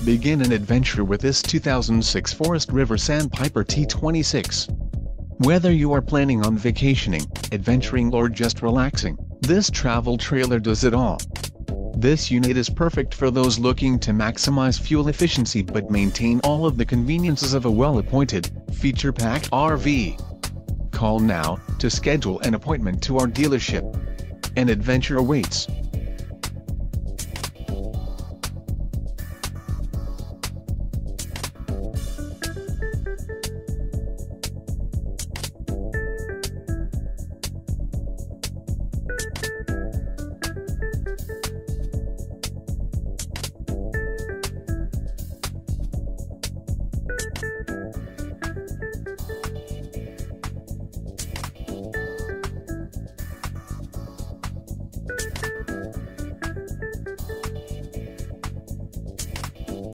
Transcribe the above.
Begin an adventure with this 2006 Forest River Sandpiper T26. Whether you are planning on vacationing, adventuring or just relaxing, this travel trailer does it all. This unit is perfect for those looking to maximize fuel efficiency but maintain all of the conveniences of a well-appointed, feature-packed RV. Call now to schedule an appointment to our dealership. An adventure awaits.